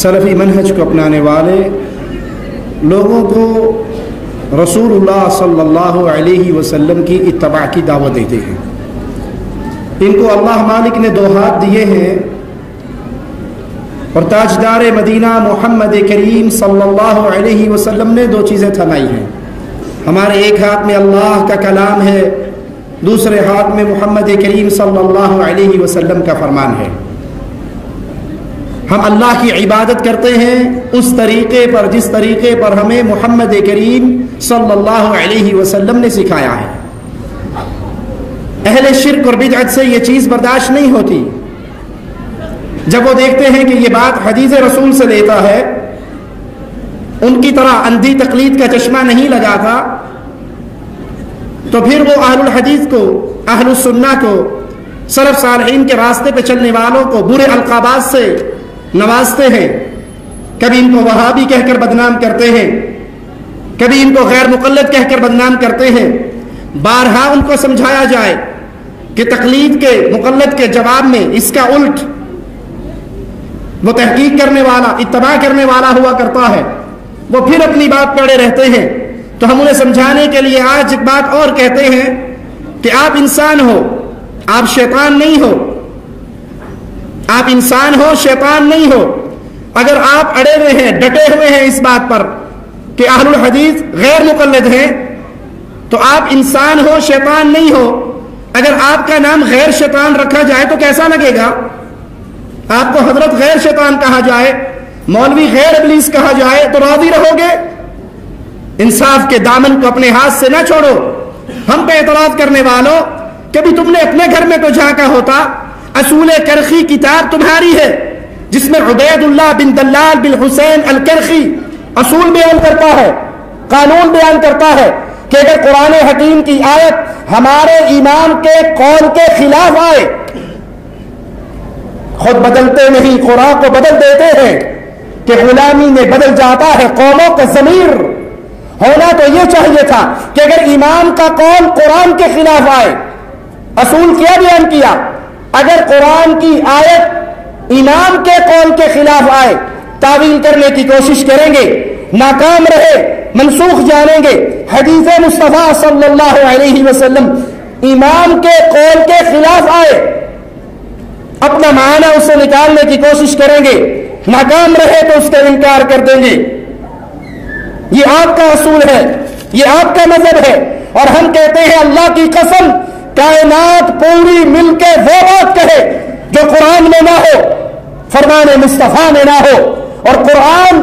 سلفی منہج کو اپنانے والے لوگوں کو رسول اللہ صلی اللہ علیہ وسلم کی اتباع کی دعوت دیتے ہیں۔ ان کو اللہ مالک نے دو ہاتھ دیے ہیں اور تاجدار مدینہ محمد کریم صلی اللہ علیہ وسلم نے دو چیزیں تھمائی ہیں۔ ہمارے ایک ہاتھ میں اللہ کا کلام ہے، دوسرے ہاتھ میں محمد کریم صلی اللہ علیہ وسلم کا فرمان ہے۔ ہم اللہ کی عبادت کرتے ہیں اس طریقے پر جس طریقے پر ہمیں محمد کریم صلی اللہ علیہ وسلم نے سکھایا ہے۔ اہل شرک اور بدعت سے یہ چیز برداشت نہیں ہوتی۔ جب وہ دیکھتے ہیں کہ یہ بات حدیث رسول سے لیتا ہے، ان کی طرح اندھی تقلید کا چشمہ نہیں لگاتا، تو پھر وہ اہل الحدیث کو، اہل السنہ کو، سلف صالحین کے راستے پہ چلنے والوں کو برے القابات سے نوازتے ہیں۔ کبھی ان کو وہابی کہہ کر بدنام کرتے ہیں، کبھی ان کو غیر مقلد کہہ کر بدنام کرتے ہیں۔ بارہا ان کو سمجھایا جائے کہ تقلید کے، مقلد کے جواب میں اس کا الٹ وہ تحقیق کرنے والا، اتباع کرنے والا ہوا کرتا ہے، وہ پھر اپنی بات پڑے رہتے ہیں۔ تو ہم انہیں سمجھانے کے لیے آج ایک بات اور کہتے ہیں کہ آپ انسان ہو، آپ شیطان نہیں ہو۔ آپ انسان ہو، شیطان نہیں ہو۔ اگر آپ اڑے ہوئے ہیں، ڈٹے ہوئے ہیں اس بات پر کہ اہل الحدیث غیر مقلد ہیں، تو آپ انسان ہو، شیطان نہیں ہو۔ اگر آپ کا نام غیر شیطان رکھا جائے تو کیسا لگے گا؟ آپ کو حضرت غیر شیطان کہا جائے، مولوی غیر ابلیس کہا جائے تو راضی رہو گے؟ انصاف کے دامن کو اپنے ہاتھ سے نہ چھوڑو۔ ہم پہ اعتراض کرنے والوں، کبھی تم نے اپنے گھر میں تو جھانکا ہوتا؟ اصول کرخی کتاب تمہاری ہے جس میں عبید اللہ بن دلال بن حسین الکرخی اصول بیان کرتا ہے، قانون بیان کرتا ہے کہ اگر قرآن حکیم کی آیت ہمارے ایمان کے قول کے خلاف آئے، خود بدلتے نہیں، قرآن کو بدل دیتے ہیں کہ غلامی میں بدل جاتا ہے قوموں کا ضمیر۔ ہونا تو یہ چاہیے تھا کہ اگر ایمان کا قول قرآن کے خلاف آئے، اصول کیا بیان کیا؟ اگر قرآن کی آیت امام کے قول کے خلاف آئے، تعویل کرنے کی کوشش کریں گے، ناکام رہے، منسوخ جانیں گے۔ حدیث مصطفیٰ صلی اللہ علیہ وسلم امام کے قول کے خلاف آئے، اپنا معنی اس سے نکالنے کی کوشش کریں گے، ناکام رہے تو اس کا انکار کر دیں گے۔ یہ آپ کا اصول ہے، یہ آپ کا مذہب ہے، اور ہم کہتے ہیں اللہ کی قسم کائنات پوری مل کے وہ بات کہے جو قرآن میں نہ ہو، فرمان مصطفیٰ میں نہ ہو، اور قرآن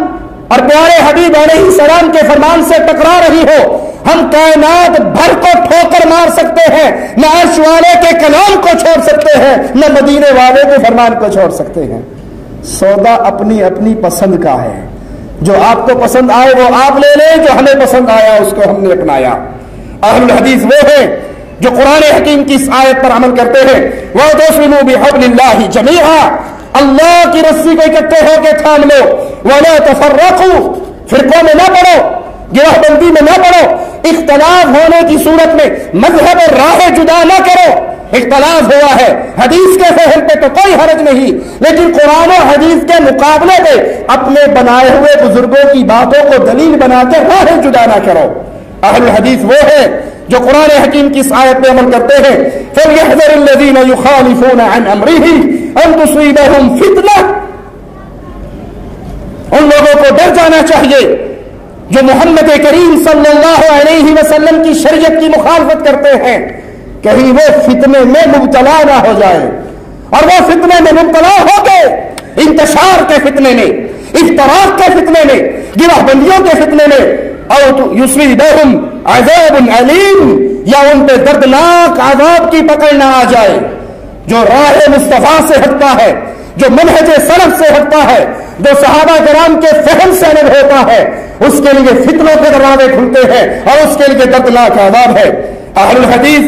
اور پیارے حبیب علیہ السلام کے فرمان سے ٹکرا رہی ہو۔ ہم کائنات بھر کو ٹھوکر مار سکتے ہیں، نہ عرش والے کے کلام کو چھوڑ سکتے ہیں، نہ مدینے والے کے فرمان کو چھوڑ سکتے ہیں۔ سودا اپنی اپنی پسند کا ہے، جو آپ کو پسند آئے وہ آپ لے لیں، جو ہمیں پسند آیا اس کو ہم نے اپنایا۔ اہل الحدیث وہ ہیں جو قرآن حکیم کی اس آیت پر عمل کرتے ہیں، وَاعْتَصِمُوا بِحَبْلِ اللَّهِ جَمِيعًا، اللہ کی رسی کو اکٹھے ہو کے تھام لو، وَلَا تَفَرَّقُوا، فرقوں میں نہ پڑو، گروہ بندی میں نہ پڑو، اختلاف ہونے کی صورت میں مذہب اور راہ جدا نہ کرو۔ اختلاف ہوا ہے حدیث کے فہم پہ تو کوئی حرج نہیں، لیکن قرآن و حدیث کے مقابلے پہ اپنے بنائے ہوئے بزرگوں کی باتوں کو دلیل بنا کے راہ جدا نہ کرو۔ اہل الحدیث وہ ہے جو قرآن حکیم کی اس آیت پہ عمل کرتے ہیں، فَلْيَحْذَرِ الَّذِينَ يُخَالِفُونَ عَنْ أَمْرِهِ أَن تُصِيبَهُمْ فِتْنَةٌ، ان لوگوں کو ڈر جانا چاہیے جو محمد کریم صلی اللہ علیہ وسلم کی شریعت کی مخالفت کرتے ہیں، کہیں وہ فتنے میں مبتلا نہ ہو جائے، اور وہ فتنے میں مبتلا ہو گئے، انتشار کے فتنے میں، افتراق کے فتنے میں، گروہ بندیوں کے فتنے میں، او یصیبہم عذاب علیم، یا ان پہ دردناک عذاب کی پکڑ نہ آ جائے۔ جو راہ مصطفیٰ سے ہٹتا ہے، جو منہج سلف سے ہٹتا ہے، جو صحابہ کرام کے فہم سے الگ ہوتا ہے، اس کے لیے فتنوں کے دروازے کھلتے ہیں اور اس کے لیے دردناک عذاب ہے۔ اہل الحدیث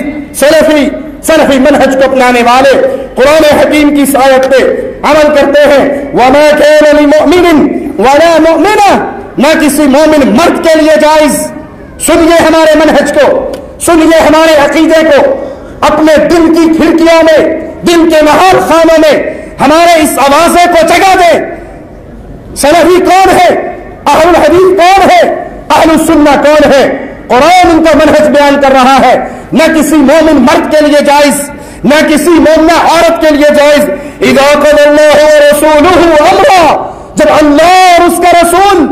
سلفی منہج کو اپنانے والے قرآن حکیم کی آیت پہ عمل کرتے ہیں، وَمَا كَانَ لِمُؤْمِنٍ وَلَا مُؤْمِنَةٍ، نہ کسی مومن مرد کے لیے جائز۔ سنیے ہمارے منہج کو، سنیے ہمارے عقیدے کو، اپنے دل کی کھڑکیوں میں، دل کے نہار خانوں میں ہمارے اس آوازے کو جگہ دیں۔ سلفی کون ہے؟ اہل الحدیث کون ہے؟ اہل السنہ کون ہے؟ قرآن ان کا منہج بیان کر رہا ہے، نہ کسی مومن مرد کے لیے جائز، نہ کسی مومنہ عورت کے لیے جائز۔ اذا قضى الله ورسوله امرا، جب اللہ اور اس کا رسول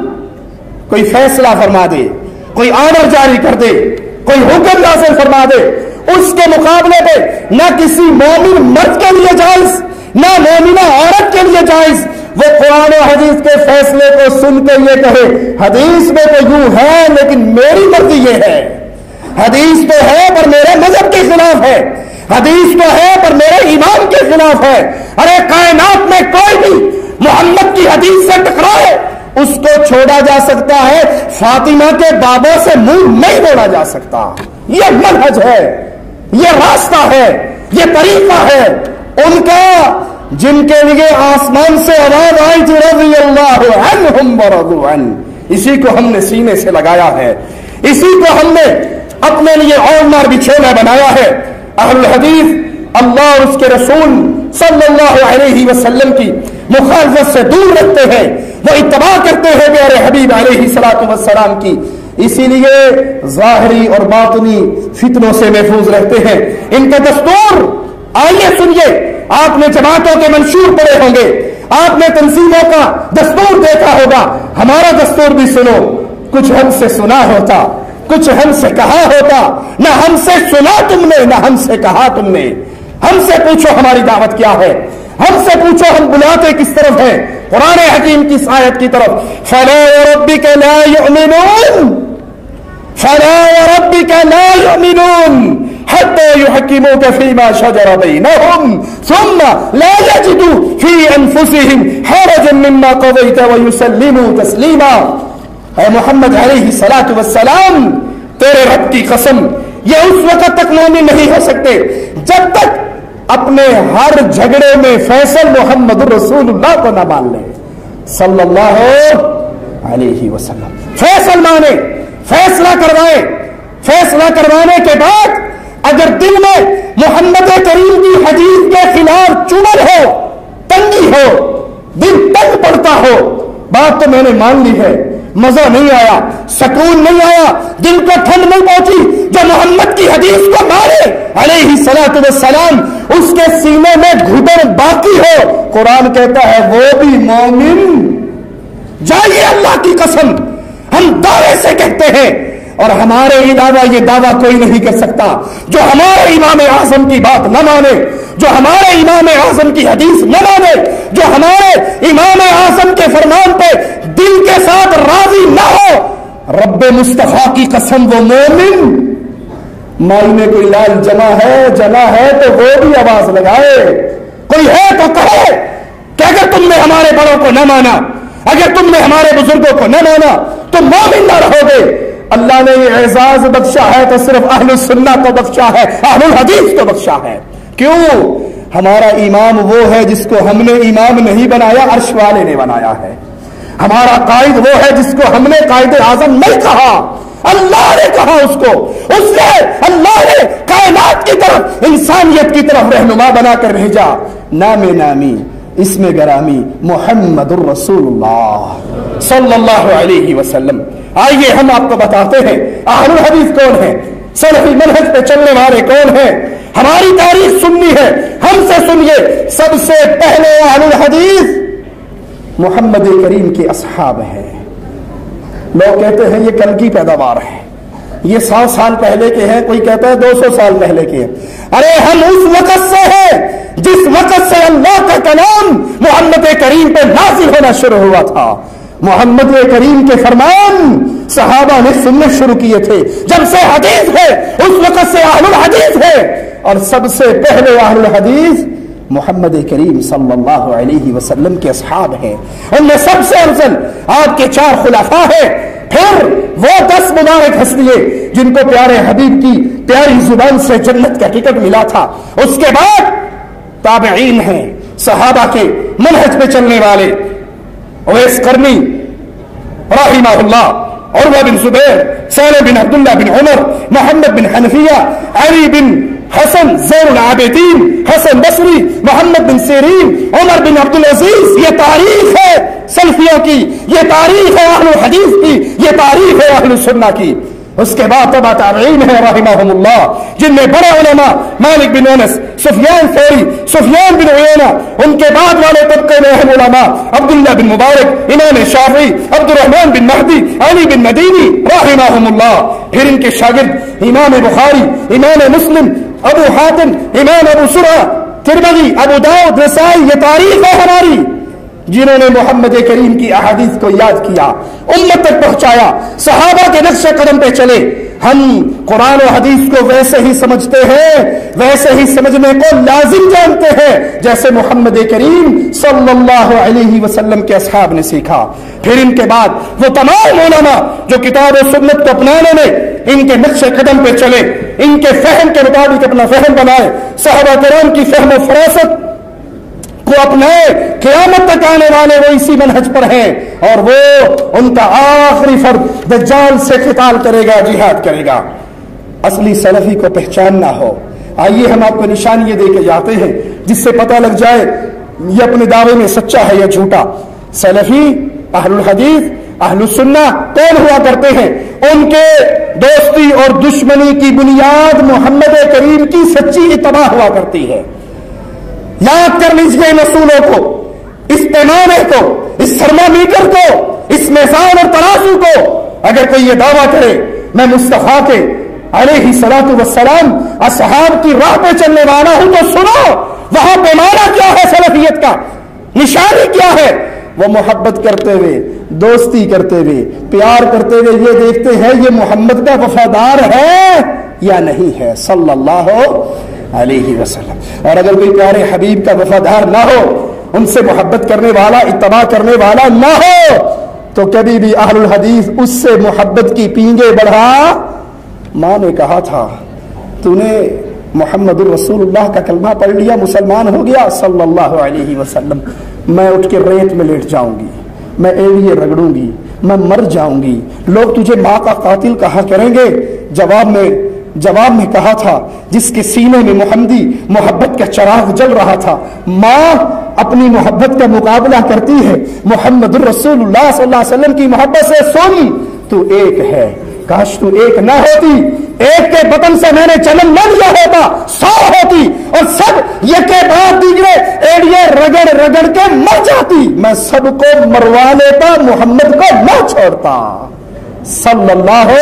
کوئی فیصلہ فرما دے، کوئی آرڈر جاری کر دے، کوئی حکم نازل فرما دے، اس کے مقابلے پہ نہ کسی مومن مرد کے لیے جائز، نہ مومنہ عورت کے لیے جائز وہ قرآن و حدیث کے فیصلے کو سن کے یہ کہے حدیث میں تو یوں ہے لیکن میری مرضی یہ ہے، حدیث تو ہے پر میرے مذہب کے خلاف ہے، حدیث تو ہے پر میرے ایمان کے خلاف ہے۔ ارے کائنات میں کوئی بھی محمد کی حدیث سے ٹکرائے اس کو چھوڑا جا سکتا ہے، فاطمہ کے بابا سے منہ نہیں موڑا جا سکتا۔ یہ منہج ہے، یہ راستہ ہے، یہ طریقہ ہے ان کا، جن کے لیے آسمان سے آواز آئی تھی رضی اللہ عنہم ورضوا عنہ، اسی کو ہم نے سینے سے لگایا ہے، اسی کو ہم نے اپنے لیے اور بچھونا بنایا ہے۔ اہل الحدیث اللہ اور اس کے رسول صلی اللہ علیہ وسلم کی مخالفت سے دور رکھتے ہیں، وہ اتباع کرتے ہیں پیارے حبیب علیہ الصلوۃ والسلام کی، اسی لیے ظاہری اور باطنی فتنوں سے محفوظ رہتے ہیں۔ ان کا دستور آئیے سنیے، آپ نے جماعتوں کے منشور پڑھے ہوں گے، آپ نے تنظیموں کا دستور دیکھا ہوگا، ہمارا دستور بھی سنو، کچھ ہم سے سنا ہوتا، کچھ ہم سے کہا ہوتا، نہ ہم سے سنا تم نے نہ ہم سے کہا تم نے، ہم سے پوچھو ہماری دعوت کیا ہے، ہم سے پوچھو ہم بلاتے کس طرف ہیں، قرآن حکیم کی اس آیت کی طرف، فَلَا وَرَبِّكَ لَا يُؤْمِنُونَ فَلَا وَرَبِّكَ لَا يُؤْمِنُونَ حَتَّى يُحَكِّمُوكَ فِيمَا شَجَرَ بَيْنَهُمْ ثُمَّ لَا يَجِدُوا فِي أَنفُسِهِمْ حَرَجًا مِّمَّا قَضَيْتَ وَيُسَلِّمُوا تَسْلِيمًا۔ اے محمد علیہ الصلوۃ والسلام، تیرے رب کی قسم یہ اس وقت تک مومن نہیں ہو سکتے جب تک اپنے ہر جھگڑے میں فیصل محمد رسول اللہ کو نہ مان لے صلی اللہ علیہ وسلم۔ فیصل مانے، فیصلہ کروائے، فیصلہ کروانے کے بعد اگر دل میں محمد کریم کی حدیث کے خلاف چبھن ہو، تنگی ہو، دل تنگ پڑتا ہو، بات تو میں نے مان لی ہے، مزہ نہیں آیا، سکون نہیں آیا، دل کو ٹھنڈ نہیں پہنچی، جو محمد کی حدیث کو مانے علیہ الصلوۃ والسلام اس کے سینے میں گھٹن باقی ہو، قرآن کہتا ہے وہ بھی مومن۔ جائیے اللہ کی قسم ہم دعوے سے کہتے ہیں اور ہمارے علاوہ یہ دعویٰ کوئی نہیں کر سکتا، جو ہمارے امام اعظم کی بات نہ مانے، جو ہمارے امام اعظم کی حدیث نہ مانے، جو ہمارے امام اعظم کے فرمان پہ دل کے ساتھ راضی نہ ہو، رب مصطفیٰ کی قسم وہ مومن۔ مال میں کوئی لال جمع ہے تو وہ بھی آواز لگائے، کوئی ہے تو کہے کہ اگر تم نے ہمارے بڑوں کو نہ مانا، اگر تم نے ہمارے بزرگوں کو نہ مانا تو مومن نہ رہو گے۔ اللہ نے یہ اعزاز بخشا ہے تو صرف اہل السنہ کو بخشا ہے، اہل الحدیث کو بخشا ہے۔ کیوں؟ ہمارا امام وہ ہے جس کو ہم نے امام نہیں بنایا، عرش والے نے بنایا ہے۔ ہمارا قائد وہ ہے جس کو ہم نے قائد اعظم نہیں کہا، اللہ نے کہا اس کو، اس نے اللہ نے کائنات کی طرف، انسانیت کی طرف رہنما بنا کر بھیجا، نام نامی اسم گرامی محمد الرسول اللہ صلی اللہ علیہ وسلم۔ آئیے ہم آپ کو بتاتے ہیں اہل الحدیث کون ہیں، سلفی منہج پہ چلنے والے کون ہیں، ہماری تاریخ سننی ہے، ہم سے سنیے۔ سب سے پہلے اہل الحدیث محمد کریم کے اصحاب ہیں۔ لوگ کہتے ہیں یہ کل کی پیداوار ہے، یہ 100 سال پہلے کے ہیں، کوئی کہتا ہے 200 سال پہلے کے ہیں۔ ارے ہم اس وقت سے ہیں جس وقت سے اللہ کا کلام محمد کریم پہ نازل ہونا شروع ہوا تھا۔ محمد کریم کے فرمان صحابہ نے سننے شروع کیے تھے، جب سے حدیث ہے اس وقت سے اہل الحدیث ہے، اور سب سے پہلے اہل الحدیث محمد کریم صلی اللہ علیہ وسلم کے اصحاب ہیں۔ ان میں سب سے افضل آپ کے 4 خلفاء ہیں، پھر وہ 10 مبارک ہستیاں جن کو پیارے حبیب کی پیاری زبان سے جنت کا ٹکٹ ملا تھا، اس کے بعد تابعین ہیں، صحابہ کے منہج پہ چلنے والے، اویس قرنی رحمہ اللہ، عروہ بن زبیر، سالم بن عبداللہ بن عمر، محمد بن حنفیہ، علی بن حسن زین العابدین، حسن بصری، محمد بن سیرین، عمر بن عبدالعزیز، یہ تاریخ ہے سلفیوں کی، یہ تاریخ ہے اہل حدیث کی، یہ تاریخ ہے اہل سنہ کی۔ اس کے بعد تبع تابعین ہے رحمہم اللہ، جن میں بڑے علماء مالک بن انس، سفیان ثوری، سفیان بن عیینہ، ان کے بعد والے طبقے میں اہم علماء عبداللہ بن مبارک، امام شافعی، عبد الرحمن بن مہدی، علی بن مدینی رحمہم اللہ۔ پھر ان کے شاگرد امام بخاری، امام مسلم، ابو حاتم، امام ابو زرعہ، ترمذی، ابو داؤد، نسائی، یہ تاریخ ہے ہماری، جنہوں نے محمد کریم کی احادیث کو یاد کیا، امت تک پہنچایا، صحابہ کے نقش قدم پہ چلے۔ ہم قرآن و حدیث کو ویسے ہی سمجھتے ہیں، ویسے ہی سمجھنے کو لازم جانتے ہیں جیسے محمد کریم صلی اللہ علیہ وسلم کے اصحاب نے سیکھا۔ پھر ان کے بعد وہ تمام علماء جو کتاب و سنت کو اپنانے میں ان کے نقش قدم پہ چلے، ان کے فہم کے مطابق اپنا فہم بنائے، صحابہ کرام کی فہم و فراست کو اپنائے، قیامت تک آنے والے وہ اسی منہج پر ہیں، اور وہ ان کا آخری فرد دجال سے قتال کرے گا، جہاد کرے گا۔ اصلی سلفی کو پہچاننا ہو، آئیے ہم آپ کو نشانی دے کے جاتے ہیں جس سے پتہ لگ جائے یہ اپنے دعوے میں سچا ہے یا جھوٹا۔ سلفی، اہل الحدیث، اہل السنہ کون ہوا کرتے ہیں؟ ان کے دوستی اور دشمنی کی بنیاد محمد کریم کی سچی اتباع ہوا کرتی ہے۔ یاد کر لیجیے ان اصولوں کو، اس پیمانے کو، اس تھرمامیٹر کو، اس میزان اور ترازو کو۔ اگر کوئی یہ دعویٰ کرے میں مصطفیٰ کے علیہ الصلوۃ والسلام اصحاب کی راہ پہ چلنے والا ہوں، تو سنو وہاں پیمانہ کیا ہے سلفیت کا، نشانی کیا ہے؟ وہ محبت کرتے ہوئے، دوستی کرتے ہوئے، پیار کرتے ہوئے یہ دیکھتے ہیں یہ محمد کا وفادار ہے یا نہیں ہے صلی اللہ علیہ وسلم۔ اور اگر کوئی پیارے حبیب کا وفادار نہ ہو، ان سے محبت کرنے والا، اتباع کرنے والا نہ ہو، تو کبھی بھی اہل الحدیث اس سے محبت کی پینگے بڑھا۔ ماں نے کہا تھا تو نے محمد الرسول اللہ کا کلمہ پڑھ لیا، مسلمان ہو گیا صلی اللہ علیہ وسلم، میں اٹھ کے ریت میں لیٹ جاؤں گی، میں ایڑیے رگڑوں گی، میں مر جاؤں گی، لوگ تجھے ماں کا قاتل کہا کریں گے۔ جواب میں کہا تھا جس کے سینے میں محمدی محبت کا چراغ جل رہا تھا، ماں اپنی محبت کا مقابلہ کرتی ہے محمد الرسول اللہ صلی اللہ علیہ وسلم کی محبت سے، سن تو ایک ہے، کاش تو ایک نہ ہوتی، ایک کے بطن سے میں نے جنم نہ لیا ہوتا، 100 ہوتی اور سب یہ کے بعد دیگرے ایڑیے رگڑ رگڑ کے مر جاتی، میں سب کو مروا لیتا، محمد کو نہ چھوڑتا صلی اللہ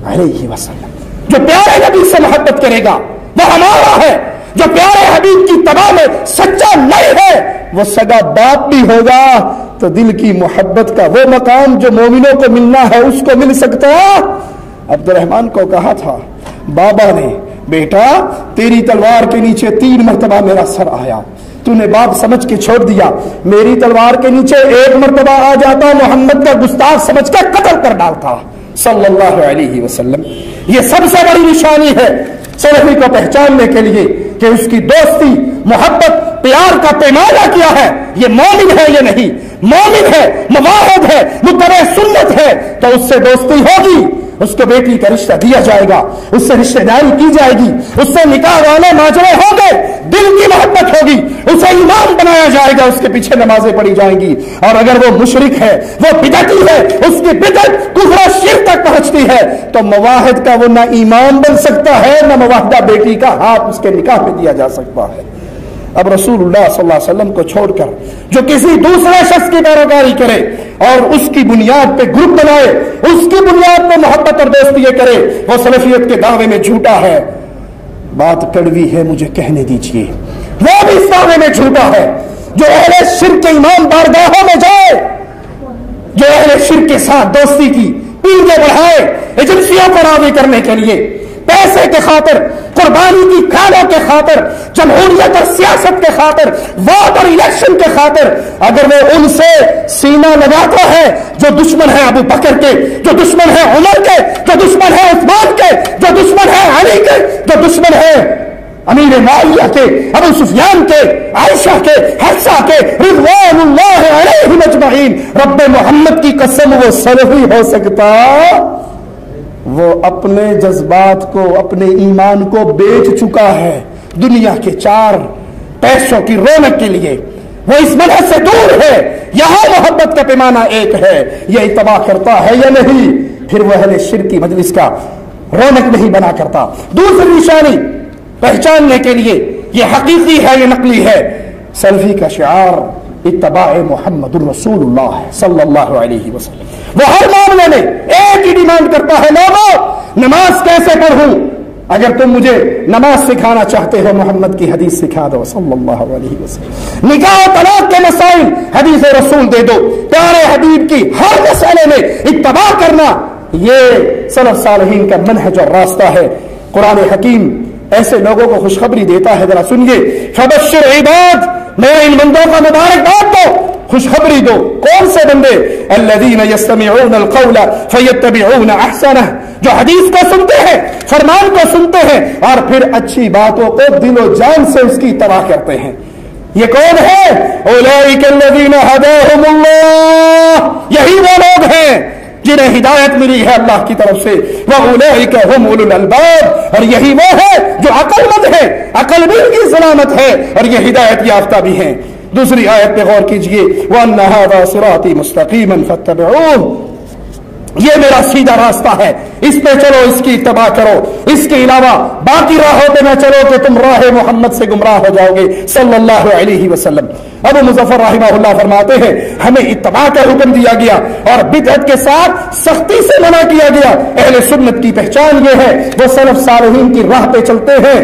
علیہ وسلم۔ جو پیارے نبی سے محبت کرے گا وہ ہمارا ہے، جو پیارے حبیب کی تباہ میں سچا نہیں ہے وہ سگا باپ بھی ہوگا، تو دل کی محبت کا وہ مقام جو مومنوں کو ملنا ہے اس کو مل سکتا۔ عبد الرحمن کو کہا تھا بابا نے، بیٹا تیری تلوار کے نیچے 3 مرتبہ میرا سر آیا، تو نے باپ سمجھ کے چھوڑ دیا، میری تلوار کے نیچے 1 مرتبہ آ جاتا، محمد کا گستاخ سمجھ کے قتل کر ڈالتا صلی اللہ علیہ وسلم۔ یہ سب سے بڑی نشانی ہے سلفی کو پہچاننے کے لیے کہ اس کی دوستی، محبت، پیار کا پیمانہ کیا ہے، یہ مومن ہے یا نہیں، مومن ہے، مواحد ہے، متبع سنت ہے تو اس سے دوستی ہوگی، اس کو بیٹی کا رشتہ دیا جائے گا، اس سے رشتہ داری کی جائے گی، اس سے نکاح والے ماجرے ہوں گے، دل کی محبت ہوگی، اسے امام بنایا جائے گا، اس کے پیچھے نمازیں پڑھی جائیں گی۔ اور اگر وہ مشرک ہے، وہ بدعتی ہے، اس کی بدعت کفر و شرک تک پہنچتی ہے، تو مواحد کا وہ نہ امام بن سکتا ہے، نہ مواحدہ بیٹی کا ہاتھ اس کے نکاح میں دیا جا سکتا ہے۔ اب رسول اللہ صلی اللہ علیہ وسلم کو چھوڑ کر جو کسی دوسرے شخص کی پیروکاری کرے اور اس کی بنیاد پہ گروپ بنائے، اس کی بنیاد پہ محبت اور دوستی کرے، وہ سلفیت کے دعوے میں جھوٹا ہے۔ بات کڑوی ہے مجھے کہنے دیجئے، وہ بھی اس دعوے میں جھوٹا ہے۔ جو اہل شرک کے امام بارگاہوں میں جائے، جو اہل شرک کے ساتھ دوستی کی پیلے بڑھائے ایجنسیوں کو راضی کرنے کے لیے، پیسے کے خاطر، قربانی کی کھالوں کے خاطر، جمہوریت اور سیاست کے خاطر، ووٹ اور الیکشن کے خاطر، اگر وہ ان سے سینہ لگاتا ہے، جو دشمن ہے ابو بکر کے، جو دشمن ہے عمر کے، جو دشمن ہے عثمان کے، جو دشمن ہے علی کے، جو دشمن ہے امیر معاویہ کے، ابو سفیان کے، عائشہ کے، حفصہ کے، رضوان اللہ علیہم اجمعین، رب محمد کی قسم وہ سلفی ہو سکتا وہ اپنے جذبات کو, اپنے ایمان کو بیچ چکا ہے دنیا کے 4 پیسوں کی رونق کے لیے. وہ اس منہج سے دور ہے. یہاں محبت کا پیمانہ ایک ہے, یہ اتباع کرتا ہے یا نہیں, پھر وہ اہل شرک کی مجلس کا رونق نہیں بنا کرتا. دوسری نشانی پہچاننے کے لیے یہ حقیقی ہے یہ نقلی ہے, سلفی کا شعار اتباع محمد الرسول اللہ صلی اللہ علیہ وسلم. وہ ہر معاملے میں ایک ہی ڈیمانڈ کرتا ہے, لوگوں نماز کیسے پڑھوں؟ اگر تم مجھے نماز سکھانا چاہتے ہو محمد کی حدیث سکھا دو صلی اللہ علیہ وسلم. نکاح و طلاق کے مسائل حدیث رسول دے دو. پیارے حبیب کی ہر مسئلے میں اتباع کرنا یہ سلف صالحین کا منہج اور راستہ ہے. قرآن حکیم ایسے لوگوں کو خوشخبری دیتا ہے, ذرا سنیے. فبشر عباد, میرے ان بندوں کا مبارکباد دو, خوشخبری دو. کون سے بندے؟ الذین یستمعون القول فیتبعون احسنہ, جو حدیث کو سنتے ہیں, فرمان کو سنتے ہیں, اور پھر اچھی باتوں کو دل و جان سے اس کی اتباع کرتے ہیں. یہ کون ہے؟ اولئک الذین ھداھم اللہ, یہی وہ لوگ ہیں جنہیں ہدایت ملی ہے اللہ کی طرف سے. وَأُولَئِكَ هُمْ أُولُو الْأَلْبَابِ, اور یہی وہ ہے جو عقل مند ہے, عقل مند کی سلامت ہے, اور یہ ہدایت یافتہ بھی ہیں. دوسری آیت پہ غور کیجئے, وَأَنَّ هَذَا صِرَاطِي مُسْتَقِيمًا فَاتَّبِعُوهُ, یہ میرا سیدھا راستہ ہے, اس پہ چلو, اس کی اتباع کرو. اس کے علاوہ باقی راہوں پہ نہ چلو کہ تم راہ محمد سے گمراہ ہو جاؤ گے صلی اللہ علیہ وسلم. ابو مظفر رحمہ اللہ فرماتے ہیں ہمیں اتباع کا حکم دیا گیا اور بدعت کے ساتھ سختی سے منع کیا گیا. اہل سنت کی پہچان یہ ہے وہ سلف صالحین کی راہ پہ چلتے ہیں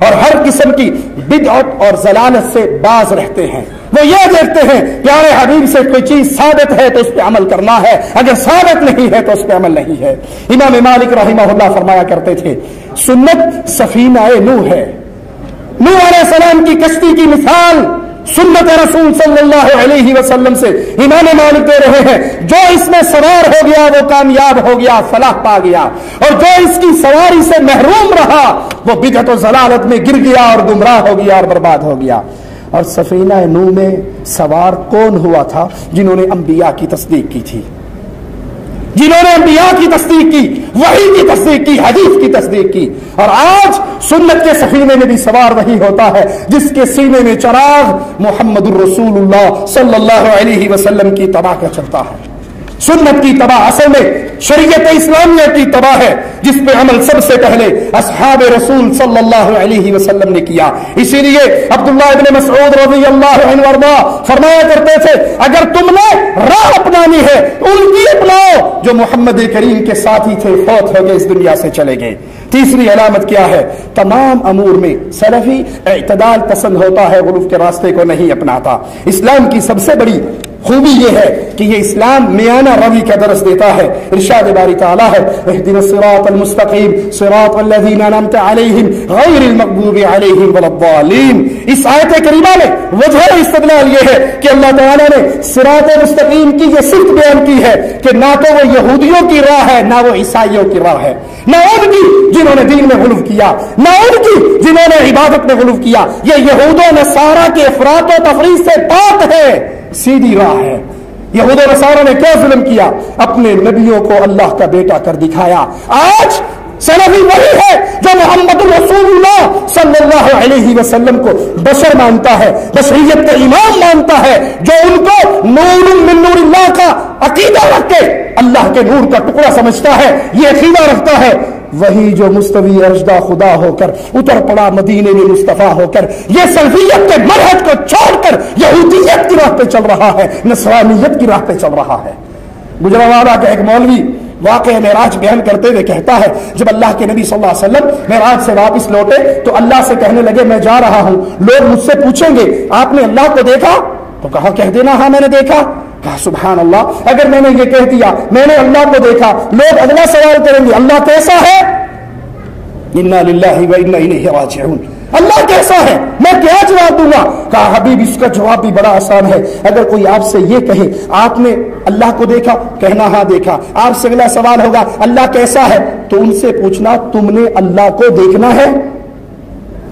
اور ہر قسم کی بدعت اور ضلالت سے باز رہتے ہیں. وہ یہ دیکھتے ہیں پیارے حبیب سے کوئی چیز ثابت ہے تو اس پہ عمل کرنا ہے, اگر ثابت نہیں ہے تو اس پہ عمل نہیں ہے. امام مالک رحمہ اللہ فرمایا کرتے تھے سنت سفینہ نوح ہے. نوح علیہ السلام کی کشتی کی مثال سنت رسول صلی اللہ علیہ وسلم سے امام مالک دے رہے ہیں. جو اس میں سوار ہو گیا وہ کامیاب ہو گیا, فلاح پا گیا, اور جو اس کی سواری سے محروم رہا وہ بدعت و ضلالت میں گر گیا اور گمراہ ہو گیا اور برباد ہو گیا. اور سفینہ نوح میں سوار کون ہوا تھا؟ جنہوں نے انبیاء کی تصدیق کی تھی, جنہوں نے انبیاء کی تصدیق کی, وحی کی تصدیق کی, حدیث کی تصدیق کی. اور آج سنت کے سفینے میں بھی سوار وہی ہوتا ہے جس کے سینے میں چراغ محمد الرسول اللہ صلی اللہ علیہ وسلم کی اتباع کا چلتا ہے. سنت کی اتباع اصل میں شریعت اسلامیہ کی اتباع ہے جس پہ عمل سب سے پہلے اصحاب رسول صلی اللہ علیہ وسلم نے کیا. اسی لیے عبداللہ ابن مسعود رضی اللہ عنہ وارضا فرمایا کرتے تھے اگر تم نے راہ اپنانی ہے ان کی اپناؤ جو محمد کریم کے ساتھی تھے, فوت ہو گئے, اس دنیا سے چلے گئے. تیسری علامت کیا ہے؟ تمام امور میں سلفی اعتدال پسند ہوتا ہے, غلو کے راستے کو نہیں اپناتا. اسلام کی سب سے بڑی خوبی یہ ہے کہ یہ اسلام میانہ روی کا درس دیتا ہے. ارشاد باری تعالیٰ ہے اهدنا الصراط المستقیم صراط الذین انعمت علیہم غیر المغضوب علیہم ولا الضالین. اس آیت کریمہ میں وجہ استدلال یہ ہے کہ اللہ تعالیٰ نے صراط مستقیم کی یہ صفت بیان کی ہے کہ نہ تو وہ یہودیوں کی راہ ہے نہ وہ عیسائیوں کی راہ ہے, نہ ان کی جنہوں نے دین میں غلو کیا, نہ ان کی جنہوں نے عبادت میں غلو کیا. یہ یہود و نصارہ کے افراط و تفریط سے پاک ہے, سیدھی راہ ہے. یہود و نصارہ نے کیا ظلم کیا؟ اپنے نبیوں کو اللہ کا بیٹا کر دکھایا. آج سلفی وہی ہے جو محمد رسول اللہ صلی اللہ علیہ وسلم کو بشر مانتا ہے, بشریت کا امام مانتا ہے, جو ان کو نور من نور اللہ کا عقیدہ رکھ کے اللہ کے نور کا ٹکڑا سمجھتا ہے, یہ عقیدہ رکھتا ہے. وہی جو مستوی ارشدہ خدا ہو کر اتر پڑا مدینے میں مصطفیٰ ہو کر یہ سلفیت کے منہج کو چھوڑ کر یہودیت کی راہ پہ چل رہا ہے, نصرانیت کی راہ پہ چل رہا ہے. گجرانوالہ کا ایک مولوی واقعہ معراج بیان کرتے ہوئے کہتا ہے جب اللہ کے نبی صلی اللہ علیہ وسلم معراج سے واپس لوٹے تو اللہ سے کہنے لگے میں جا رہا ہوں, لوگ مجھ سے پوچھیں گے آپ نے اللہ کو دیکھا؟ تو کہا کہہ دینا ہاں میں نے دیکھا. کہا سبحان اللہ, اگر میں نے یہ کہہ دیا میں نے اللہ کو دیکھا, لوگ اگلا سوال کریں گے اللہ کیسا ہے؟ انا للہ و انا الیہ راجعون, اللہ کیسا ہے میں کیا جواب دوں گا؟ کہا حبیب اس کا جواب بھی بڑا آسان ہے. اگر کوئی آپ سے یہ کہے آپ نے اللہ کو دیکھا, کہنا ہاں دیکھا. آپ سے اگلا سوال ہوگا اللہ کیسا ہے, تو ان سے پوچھنا تم نے اللہ کو دیکھنا ہے؟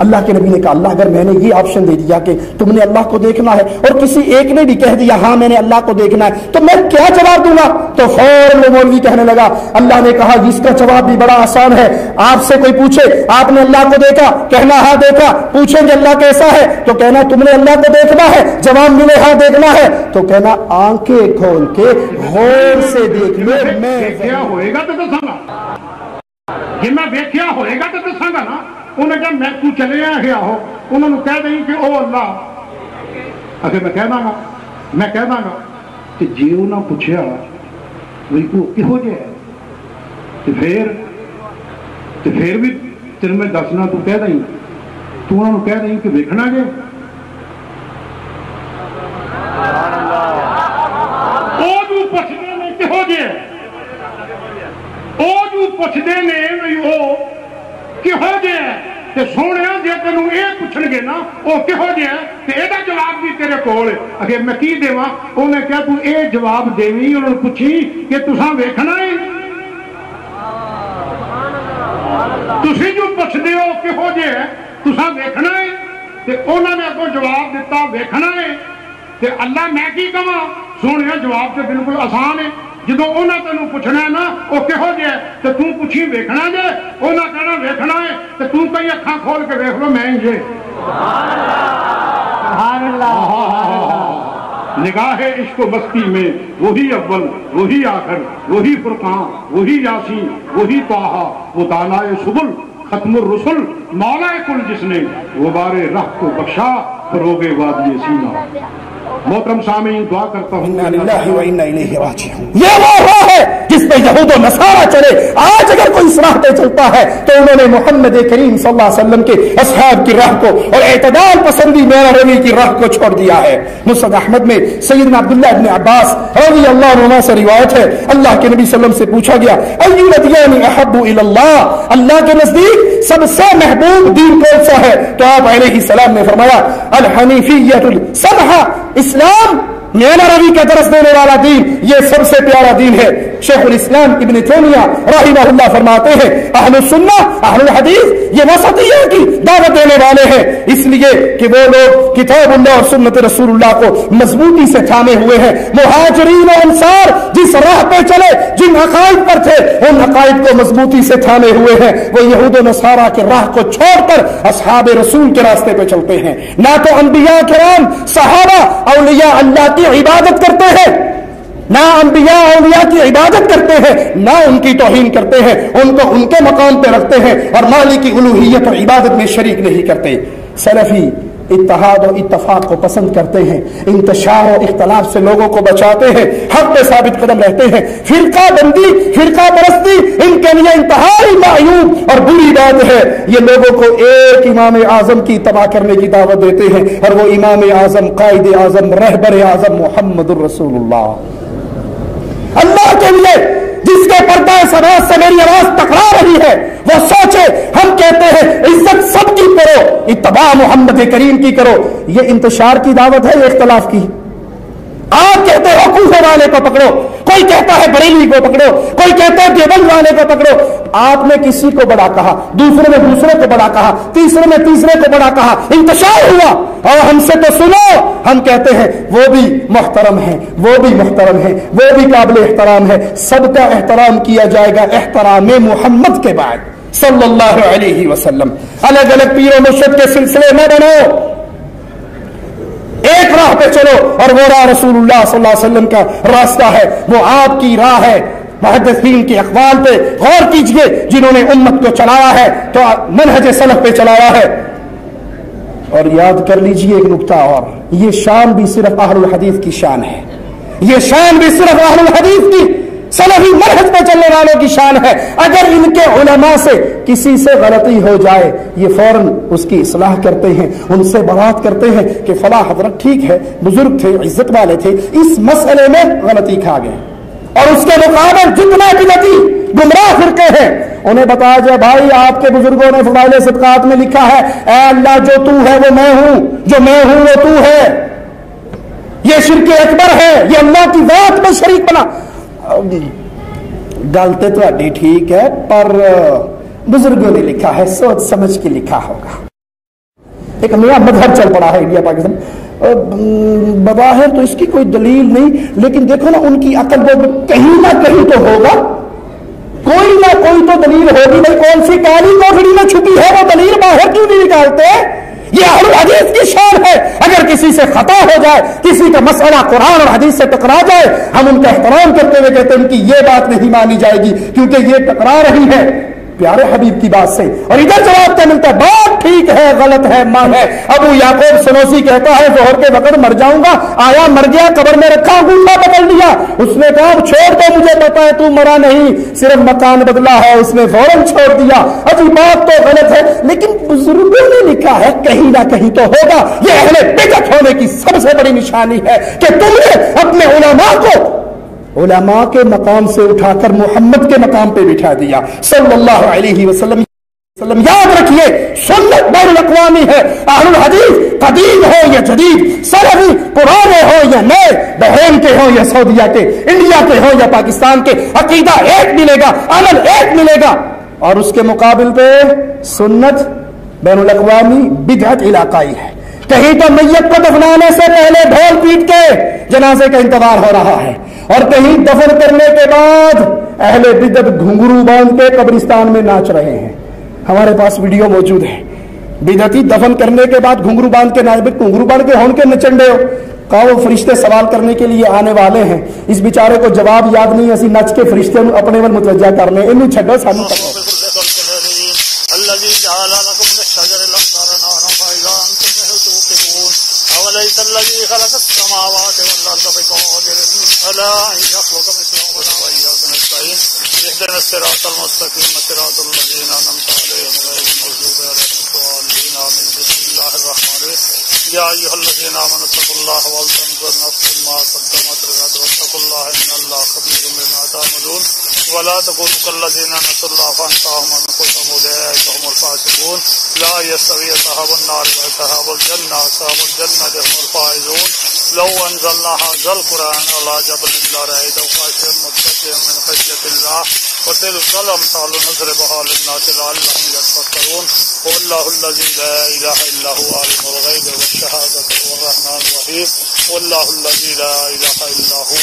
اللہ کے نبی نے کہا اللہ اگر میں نے یہ آپشن دے دیا کہ تم نے اللہ کو دیکھنا ہے اور کسی ایک نے بھی کہہ دیا ہاں میں نے اللہ کو دیکھنا ہے تو میں کیا جواب دوں گا؟ تو فوراً وہ مولوی کہنے لگا اللہ نے کہا اس کا جواب بھی بڑا آسان ہے، آپ سے کوئی پوچھے آپ نے اللہ کو دیکھا، کہنا ہاں دیکھا، پوچھیں کہ اللہ کیسا ہے تو کہنا تم نے اللہ کو دیکھنا ہے، جواب ملے ہاں دیکھنا ہے تو کہنا آنکھیں کھول کے غور سے دیکھ لو، میں دیکھیا ہوئے گا تو دساں گا، جی میں دیکھیا ہوئے گا تو دساں گا نا۔ انہیں کہا میں تو چلے گیا ہو، انہوں نے کہہ دیں کہ او اللہ، اگر میں کہہ داں گا کہ جی انہوں نے پوچھیا وہی کو کہو جے ہے تو پھر بھی تیرے میں دسنا تو کہہ دیں تو انہوں نے کہہ دیں کہ ویکھنا جے او جو پوچھدے نے کہو جے او جو پوچھدے نے وہی او کہو جے ہے تے سونیا جے تینوں اے پوچھن گے نا او کہو جے ہے تے ایدا جواب بھی تیرے کول ہے، اگر میں کی دیواں انہیں کہا تو اے جواب دیویں، انہوں نے پوچھی کہ تساں ویکھنا ہے تسی جو پوچھدے ہو کہو جے ہے تساں ویکھنا ہے تے انہوں نے اگوں جواب دیتا ویکھنا ہے تے اللہ میں کی کہاں سونیا جواب تے بالکل آسان ہے، جدوں انہاں تینوں پوچھنا ہے نا وہ کہو جے تے تو پوچھی ویکھنا جے، انہاں کہنا ویکھنا ہے تے تو کہیں اکھاں کھول کے ویکھ لو میں جے سبحان اللہ۔ نگاہ عشق و مستی میں وہی اول وہی آخر وہی فرقان وہی یاسین وہی طٰہٰ وہ دانائے سبل ختم الرسل مولا کل جس نے غبار راہ کو بخشا فروغ وادی سینا۔ محترم سامعین دعا کرتا ہوں یہ وہ راہ ہے جس پہ یہود و نصارہ چلے، آج اگر کوئی اس راہ پہ چلتا ہے تو انہوں نے محمد کریم صلی اللہ علیہ وسلم کے اصحاب کی راہ کو اور اعتدال پسندی میرا روی کی راہ کو چھوڑ دیا ہے۔ مسند احمد میں سیدنا عبداللہ ابن عباس رضی اللہ عنہ سے روایت ہے اللہ کے نبی صلی اللہ علیہ وسلم سے پوچھا گیا ای الادیان احب الی اللہ، اللہ کے نزدیک سب سے محبوب دین کون سا ہے؟ تو آپ علیہ السلام نے فرمایا الحنیفیۃ السمحہ، اسلام مینا روی کا درس دینے والا دین، یہ سب سے پیارا دین ہے۔ شیخ الاسلام ابن تیمیہ رحمہ اللہ فرماتے ہیں اہل السنہ اہل الحدیث یہ وسطیہ کی دعوت دینے والے ہیں، اس لیے کہ وہ لوگ کتاب اللہ اور سنت رسول اللہ کو مضبوطی سے تھامے ہوئے ہیں۔ مہاجرین و انصار جس راہ پہ چلے، جن عقائد پر تھے، ان عقائد کو مضبوطی سے تھامے ہوئے ہیں۔ وہ یہود و نصارہ کے راہ کو چھوڑ کر اصحاب رسول کے راستے پہ چلتے ہیں۔ نہ تو انبیاء کرام صحابہ اولیاء اللہ کی عبادت کرتے ہیں، نہ انبیاء اولیاء کی عبادت کرتے ہیں، نہ ان کی توہین کرتے ہیں، ان کو ان کے مقام پہ رکھتے ہیں اور مالک کی الوہیت اور عبادت میں شریک نہیں کرتے۔ سلفی اتحاد و اتفاق کو پسند کرتے ہیں، انتشار و اختلاف سے لوگوں کو بچاتے ہیں، حق پہ ثابت قدم رہتے ہیں۔ فرقہ بندی فرقہ پرستی ان کے لیے انتہائی معیوب اور بری بات ہے۔ یہ لوگوں کو ایک امام اعظم کی تباہ کرنے کی دعوت دیتے ہیں اور وہ امام اعظم قائد اعظم رہبر اعظم محمد الرسول اللہ۔ اللہ کے لیے جس کے پردہ سماج سے میری آواز ٹکرا رہی ہے وہ سوچے، ہم کہتے ہیں عزت سب کی کرو، اتباع محمد کریم کی کرو، یہ انتشار کی دعوت ہے یا اختلاف کی؟ آپ کہتے ہو کوفہ والے کو پکڑو، کوئی کہتا ہے بریلی کو پکڑو، کوئی کہتا ہے دیوبند والے کو پکڑو۔ آپ نے کسی کو بڑا کہا، دوسرے نے دوسرے کو بڑا کہا، تیسرے نے تیسرے کو بڑا کہا، انتشار ہوا اور ہم سے تو سنو، ہم کہتے ہیں وہ بھی محترم ہے، وہ بھی محترم ہے، وہ بھی قابل احترام ہے، سب کا احترام کیا جائے گا احترام محمد کے بعد صلی اللہ علیہ وسلم۔ الگ الگ پیر و مرشد کے سلسلے میں بنو، ایک راہ پہ چلو اور وہ راہ رسول اللہ صلی اللہ علیہ وسلم کا راستہ ہے، وہ آپ کی راہ ہے۔ محدثین کے اقوال پہ غور کیجئے، جنہوں نے امت کو چلایا ہے تو منہج سلف پہ چلایا ہے۔ اور یاد کر لیجئے ایک نکتہ اور، یہ شان بھی صرف اہل الحدیث کی شان ہے، یہ شان بھی صرف اہل الحدیث کی سلفی منہج پہ چلنے والوں کی شان ہے۔ اگر ان کے علماء سے کسی سے غلطی ہو جائے یہ فوراً اس کی اصلاح کرتے ہیں، ان سے بات کرتے ہیں کہ فلاں حضرت ٹھیک ہے، بزرگ تھے، عزت والے تھے، اس مسئلے میں غلطی کھا گئے، اور اس کے مقابل جتنا بدعتی گمراہ فرقے ہیں انہیں بتایا جائے بھائی آپ کے بزرگوں نے فضائل صدقات میں لکھا ہے اے اللہ جو تو ہے وہ میں ہوں، جو میں ہوں وہ تو ہے، یہ شرک اکبر ہے، یہ اللہ کی ذات میں شریک بنا۔ گل تے تہاڈی ٹھیک ہے پر بزرگوں نے لکھا ہے، سوچ سمجھ کے لکھا ہوگا۔ ایک نیا مذہب چل پڑا ہے انڈیا پاکستان. بظاہر تو اس کی کوئی دلیل نہیں، لیکن دیکھو نا ان کی عقل وہ کہیں نہ کہیں تو ہوگا، کوئی نہ کوئی تو دلیل ہوگی. نہیں کون سی کالی کوٹڑی میں چھپی ہے وہ دلیل باہر کیوں نہیں نکالتے؟ یہ اہل حدیث کی شان ہے. اگر کسی سے خطا ہو جائے، کسی کا مسئلہ قرآن اور حدیث سے ٹکرا جائے، ہم ان کا احترام کرتے ہوئے کہتے ہیں ان کی یہ بات نہیں مانی جائے گی کیونکہ یہ ٹکرا رہی ہے پیارے حبیب کی بات سے. اور ادھر جواب کیا ملتا ہے؟ بات ٹھیک ہے، غلط ہے، ماں ہے. ابو یعقوب سنوسی کہتا ہے ظہر کے وقت مر جاؤں گا، آیا مر گیا، قبر میں رکھا، گنڈا پکڑ لیا. اس نے کہا چھوڑ دو، مجھے پتا ہے تو مرا نہیں، صرف مکان بدلا ہے. اس نے فوراً چھوڑ دیا. ابھی بات تو غلط ہے، لیکن بزرگوں نے لکھا ہے کہیں نہ کہیں تو ہوگا. یہ اہل بدعت ہونے کی سب سے بڑی نشانی ہے کہ تم نے اپنے علماء کو علماء کے مقام سے اٹھا کر محمد کے مقام پہ بٹھا دیا صلی اللہ علیہ وسلم. یاد رکھیے سنت بین الاقوامی ہے. اہل الحدیث قدیم ہو یا جدید، سلفی پرانے ہو یا نئے، بحرین کے ہو یا سعودیہ کے، انڈیا کے ہو یا پاکستان کے، عقیدہ ایک ملے گا، عمل ایک ملے گا. اور اس کے مقابل پہ سنت بین الاقوامی بدعت علاقائی ہے. کہیں تو میت کو دفنانے سے پہلے ڈھول پیٹ کے جنازے کا انتظار ہو رہا ہے، اور کہیں دفن کرنے کے بعد اہل بدعت گھنگرو باندھ کے قبرستان میں ناچ رہے ہیں. ہمارے پاس ویڈیو موجود ہے. بدعتی دفن کرنے کے بعد گھنگرو باندھ کے ناچ، گھنگرو باندھ کے ہون کے نچنڈے ہو. کہا وہ فرشتے سوال کرنے کے لیے آنے والے ہیں، اس بیچارے کو جواب یاد نہیں، اسی نچ کے فرشتے اپنے ول متوجہ کرنے. انہوں چھڈو سانو پتہ أوليس الذي خلق السماوات والأرض بقادر على أن يخلق مثلهم وإياك نستعين اهدنا الصراط المستقيم صراط الذين أنعمت عليهم غير المغضوب عليهم ولا الضالين آمين. بسم الله الرحمن الرحيم. يا أيها الذين آمنوا اتقوا الله ولتنظر نفس ما قدمت لغد واتقوا الله إن الله خبير بما تعملون ولا تكونوا كالذين نسوا الله فأنساهم أنفسهم أولئك هم الفاسقون. لا يستوي أصحاب النار وأصحاب الجنة، أصحاب الجنة هم الفائزون. لو أنزلنا هذا القرآن على جبل لرأيته خاشعا متصدعا من خشية الله وتلك الأمثال نضربها للناس لعلهم يتفكرون. هو الله الذي لا إله إلا هو عالم الغيب والشهادة هو الرحمن الرحيم. والله الذي لا إله إلا هو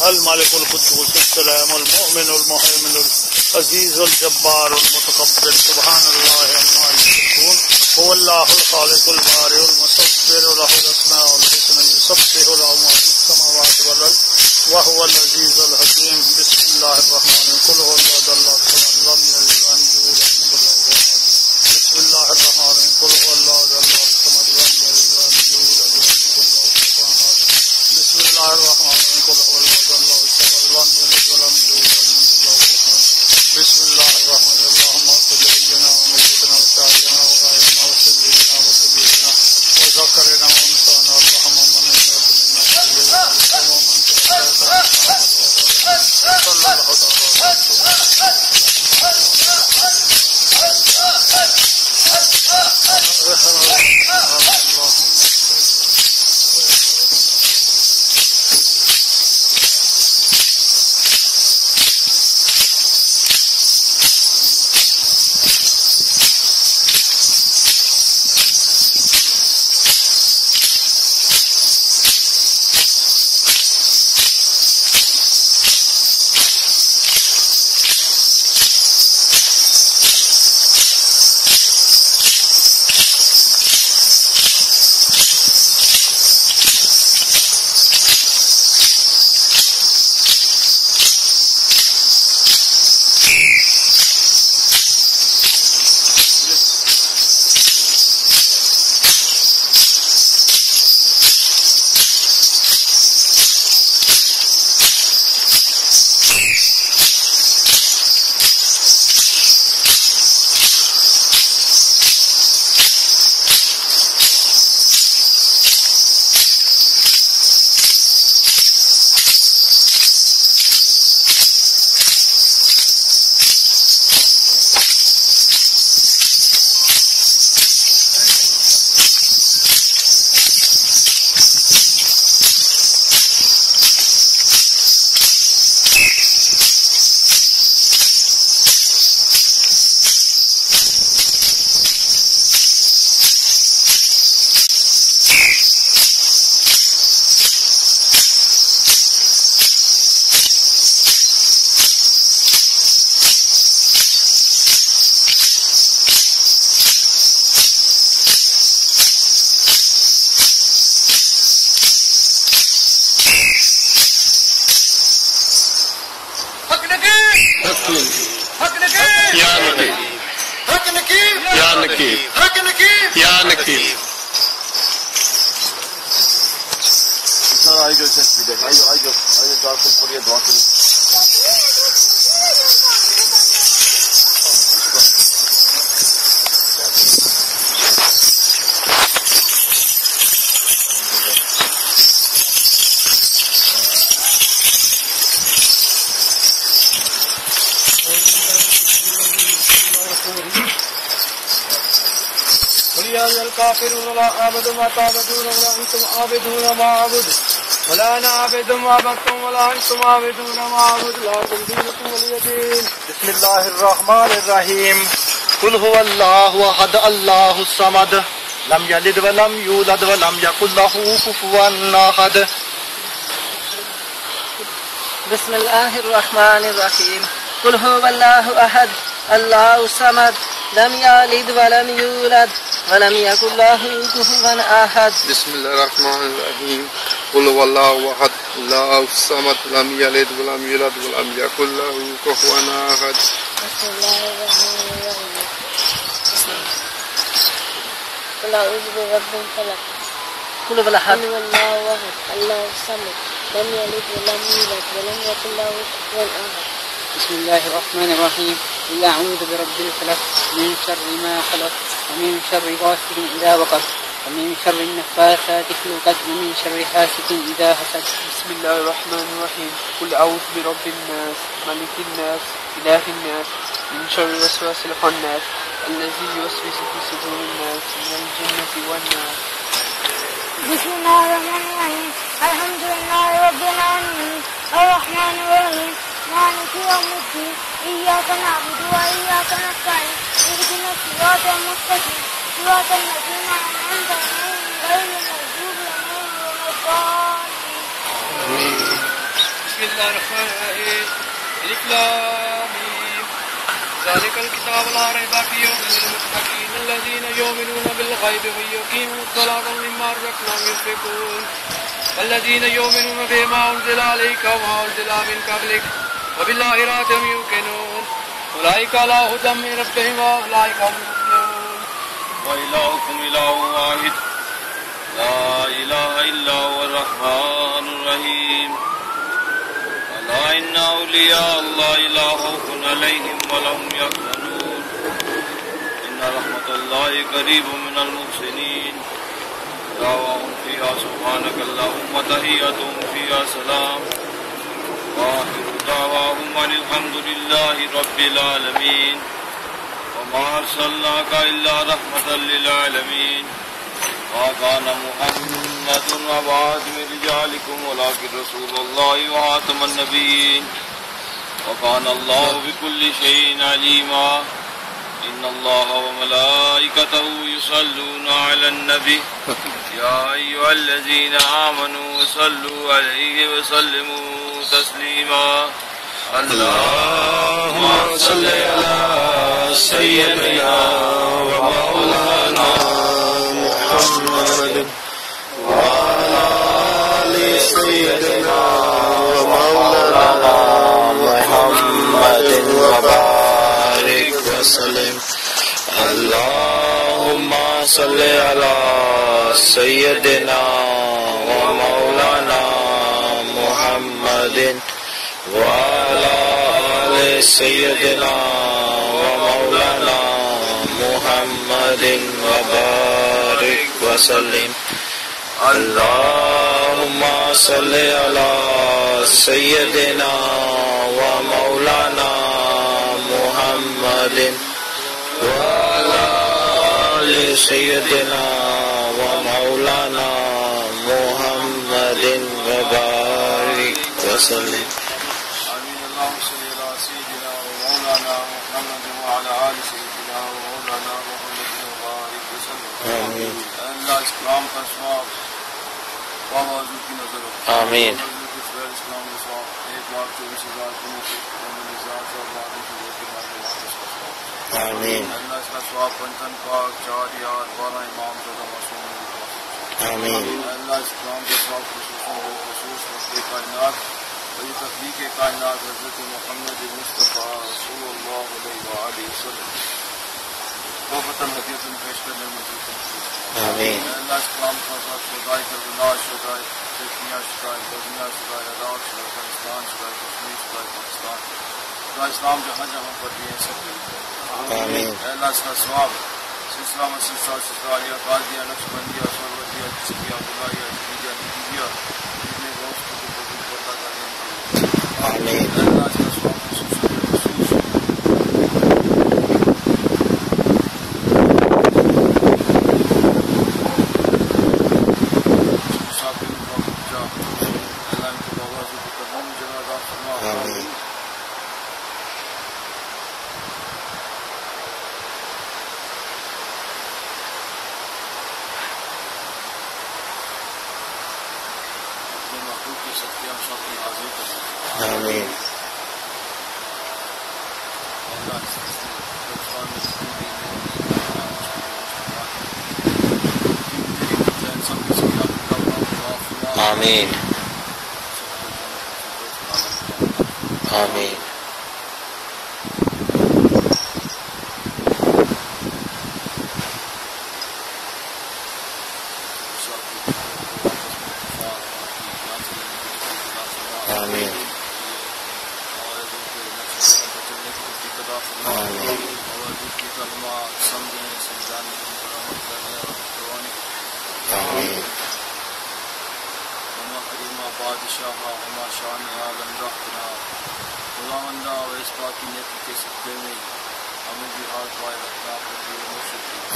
الملك القدوس السلام المؤمن المهيمن العزيز الجبار المتكبر. سبحان الله عما يشركون. هو الله الخالق البارئ المصور له الأسماء الحسنى يسبح له ما في السماوات والأرض وهو العزيز الحكيم. بسم الله الرحمن الرحيم. قل هو الله الله الصمد لم يلد ولم يولد ولم يكن له كفوا أحد. بسم الله الرحمن الرحيم. قل هو الله الله الصمد لم يلد ولم يولد ولم يكن له كفوا أحد. بسم الله الرحمن الرحيم. قل هو الله الله الصمد لم يلد ولم يولد ولم يكن له كفوا أحد. بسم الله الرحمن الرحيم. اللهم صل علينا ومجدنا وسعدنا وغائبنا وسجدنا وكبيرنا وذكرنا وانسانا اللهم من يهدنا ومن تهدنا صلى الله عليه وسلم. حق نکیب یا نکیب حق نکیب یا نکیب حق نکیب یا نکیب. آئیے دعا پڑھیے دعا کریں. الكافرون لا أعبد ما تعبدون ولا أنتم عابدون ما أعبد ولا أنا عابد ما عبدتم ولا أنتم عابدون ما أعبد لكم دينكم ولي دين. بسم الله الرحمن الرحيم. قل هو الله أحد الله الصمد لم يلد ولم يولد ولم يكن له كفوا أحد. بسم الله الرحمن الرحيم. قل هو الله أحد الله الصمد لم يلد ولم يولد ولم يكن له كفوا أحد. بسم الله الرحمن الرحيم. قل هو الله أحد الله الصمد لم يلد ولم يولد ولم يكن له كفوا أحد. بسم الله الرحمن الرحيم. قل أعوذ برب الفلق قل هو الله أحد الله الصمد لم يلد ولم يولد ولم يكن له كفوا أحد. بسم الله الرحمن الرحيم. قل أعوذ برب الفلق من شر ما خلق ومن شر غاسق إذا وقب ومن شر النفاثات في العقد ومن شر حاسد إذا حسد. بسم الله الرحمن الرحيم. قل أعوذ برب الناس ملك الناس إله الناس من شر الوسواس الخناس الذي يوسوس في صدور الناس من الجنة والناس. بسم الله الرحمن الرحيم. الحمد لله رب العالمين الرحمن الرحيم مالك يوم الدين إياك نعبد وإياك نستعين اهدنا الصراط المستقيم صراط الذين أنعمت عليهم غير المغضوب عليهم ولا الضالين. بسم الله الرحمن الرحيم. ألف لام ميم ذلك الكتاب لا ريب فيه هدى للمتقين الذين يؤمنون بالغيب ويقيمون الصلاة ومما رزقناهم ينفقون والذين يؤمنون بما أنزل عليك وما أنزل من قبلك وبالآخرة هم يوقنون أولئك على هدى من ربهم وأولئك هم المفلحون. وإلهكم إله واحد لا إله إلا هو الرحمن الرحيم. ألا إن أولياء الله لا خوف عليهم ولا هم يحزنون إن رحمة الله قريب من المحسنين. دعواهم فيها سبحانك اللهم وتحيتهم فيها سلام وآخر دعواهم أن الحمد لله رب العالمين وما أرسلناك إلا رحمة للعالمين. ما كان محمد أبا أحد من رجالكم ولكن رسول الله وخاتم النبيين وكان الله بكل شيء عليما. إن الله وملائكته يصلون على النبي يا أيها الذين آمنوا صلوا عليه وسلموا تسليما. اللهم صل على سيدنا ومولانا محمد وعلى آل سيدنا ومولانا محمد وبارك وسلم. اللهم صل على سيدنا ومولانا محمد وعلى آل سيدنا ومولانا محمد وبارك وسلم. اللهم صل على سيدنا ومولانا محمد وعلى آل سيدنا ومولانا محمد وبارك وسلم. آمين. اللهم صل على سيدنا ومولانا محمد وعلى آل سيدنا ومولانا محمد وبارك وسلم. آمين. اللہ اسلام کا ثواب بابازو کی نظر ہو. آمین. اسلام کا ثواب 1,24,000 آمین. اللہ اس کا ثواب پنجن پاک 4 یار 12 امام زدہ معصوم. آمین. اللہ اسلام کے ثواب خصوص وقت کائنات وہی تخلیق کائنات حضرت محمد مصطفیٰ صلی اللہ علیہ وآلہ وسلم محبتاً ہدیتاً پیش کرنے میں آمین. اللہ اس کلام کا ساتھ خدای کربلا شدائے چچنیا شدائے بوسنیا شدائے عراق شدائے افغانستان شدائے کشمیر شدائے پاکستان خدا اسلام جہاں جہاں پر بھی ہیں سب آمین. اللہ اس کا ثواب سلسلہ مسلسلہ سلسلہ قادریہ نقشبندیہ سرودیہ چشتیہ بلائیہ جدیدیہ نجیبیہ جتنے روز کو قبول کرتا کریں آمین. اللہ اس کا ثواب خصوص آمین. آمین. آمین.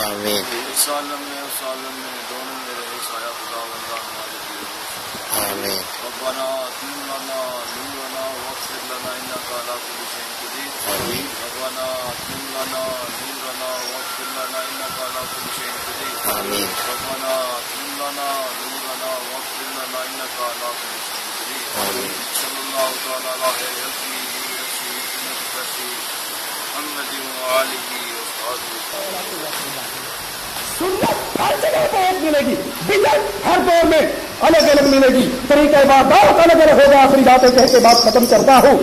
آمین. اس عالم میں اس عالم میں دونوں میں رہے سایہ خدا بندہ ہمارے لیے آمین. ربنا اتم لنا نورنا واغفر لنا انك على كل شيء قدير آمین. ربنا اتم لنا نورنا واغفر لنا انك على كل شيء قدير آمین. ربنا اتم لنا نورنا واغفر لنا انك على كل شيء قدير آمین. صلی اللہ تعالی علیہ محمد وآلہ سنت ہر جگہ پہ ایک ملے گی، بدعت ہر دور میں الگ الگ ملے گی، طریقہ عبادات الگ الگ ہوگا. آخری باتیں کہہ کے بات ختم کرتا ہوں.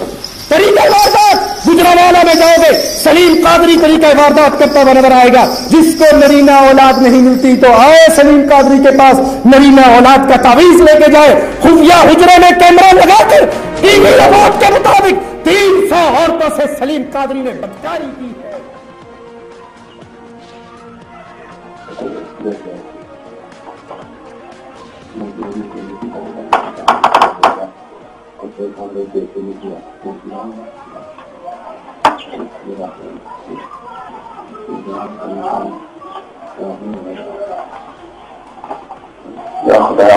طریقہ عبادات گجرانوالہ میں جاؤ گے سلیم قادری طریقہ عبادات کرتا ہوا نظر آئے گا. جس کو نرینہ اولاد نہیں ملتی تو آئے سلیم قادری کے پاس، نرینہ اولاد کا تعویذ لے کے جائے. خفیہ حجرے میں کیمرہ لگا کر ٹی وی رپورٹ کے مطابق 300 عورتوں سے سلیم قادری نے بدکاری کی ہے. یا خدا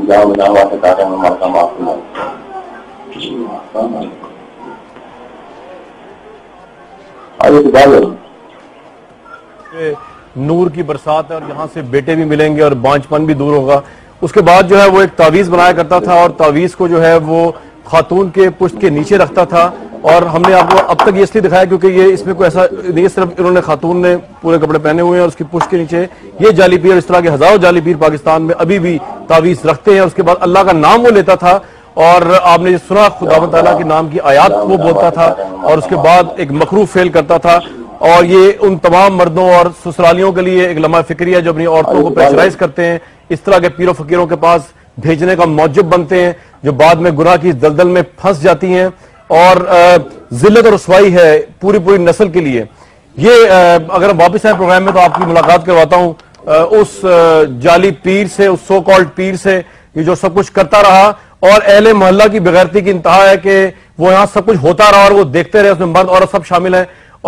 جاؤ بنا ہوا کے کارن میں مارکا معاف کرنا. نور کی برسات ہے اور یہاں سے بیٹے بھی ملیں گے اور بانجھ پن بھی دور ہوگا. اس کے بعد جو ہے وہ ایک تعویذ بنایا کرتا تھا اور تعویذ کو جو ہے وہ خاتون کے پشت کے نیچے رکھتا تھا. اور ہم نے آپ کو اب تک یہ اس لیے دکھایا کیونکہ یہ اس میں کوئی ایسا نہیں، صرف انہوں نے خاتون نے پورے کپڑے پہنے ہوئے ہیں اور اس کی پشت کے نیچے یہ جعلی پیر، اس طرح کے ہزاروں جعلی پیر پاکستان میں ابھی بھی تعویذ رکھتے ہیں. اس کے بعد اللہ کا نام وہ لیتا تھا اور آپ نے سنا خداوند تعالیٰ کے نام کی آیات وہ بولتا تھا اور اس کے بعد ایک مکروہ فعل کرتا تھا. اور یہ ان تمام مردوں اور سسرالیوں کے لیے ایک لمحہ فکری ہے جو اپنی عورتوں کو پریشرائز کرتے ہیں، اس طرح کے پیر و فقیروں کے پاس بھیجنے کا موجب بنتے ہیں جو بعد میں گناہ کی دلدل میں پھنس جاتی ہیں اور ذلت اور رسوائی ہے پوری پوری نسل کے لیے. یہ اگر ہم واپس آئیں پروگرام میں تو آپ کی ملاقات کرواتا ہوں اس جعلی پیر سے، اس سو کالڈ پیر سے، یہ جو سب کچھ کرتا رہا اور اہل محلہ کی بغیرتی کی انتہا ہے کہ وہ یہاں سب کچھ ہوتا رہا اور وہ دیکھتے رہے، اس میں مرد عورت سب شامل ہیں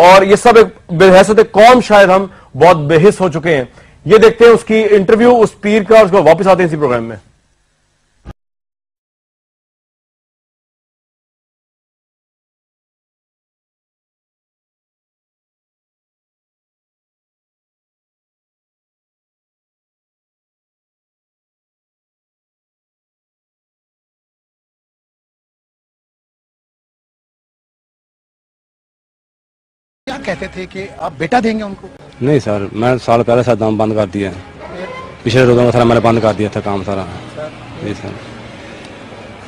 اور یہ سب ایک بحیثیت قوم شاید ہم بہت بے حس ہو چکے ہیں. یہ دیکھتے ہیں اس کی انٹرویو اس پیر کا اور اس کو واپس آتے ہیں اسی پروگرام میں. کیا کہتے تھے کہ آپ بیٹا دیں گے ان کو؟ نہیں سر، میں سال پہلے سے دام بند کر دیا، پچھلے روزوں میں سارا میں نے بند کر دیا تھا کام سارا. جی سر،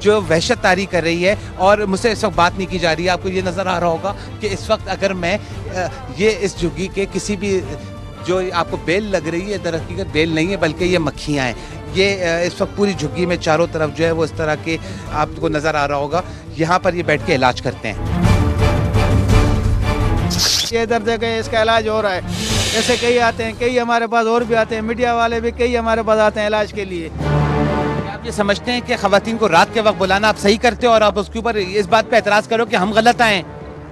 جو وحشت طاری کر رہی ہے, اور مجھ سے اس وقت بات نہیں کی جا رہی ہے. آپ کو یہ نظر آ رہا ہوگا کہ اس وقت اگر میں یہ اس جھگی کے کسی بھی جو آپ کو بیل لگ رہی ہے, در حقیقت بیل نہیں ہے بلکہ یہ مکھیاں ہیں, یہ اس وقت پوری جھگی میں چاروں طرف جو ہے وہ اس طرح کے آپ کو نظر آ رہا ہوگا. یہاں پر یہ بیٹھ کے علاج کرتے ہیں. یہ درد ہے, اس کا علاج ہو رہا ہے. ایسے کئی آتے ہیں, کئی ہمارے پاس اور بھی آتے ہیں, میڈیا والے بھی کئی ہمارے پاس آتے ہیں علاج کے لیے. آپ یہ سمجھتے ہیں کہ خواتین کو رات کے وقت بلانا آپ صحیح کرتے ہو اور آپ اس کے اوپر اس بات پہ اعتراض کرو کہ ہم غلط آئے؟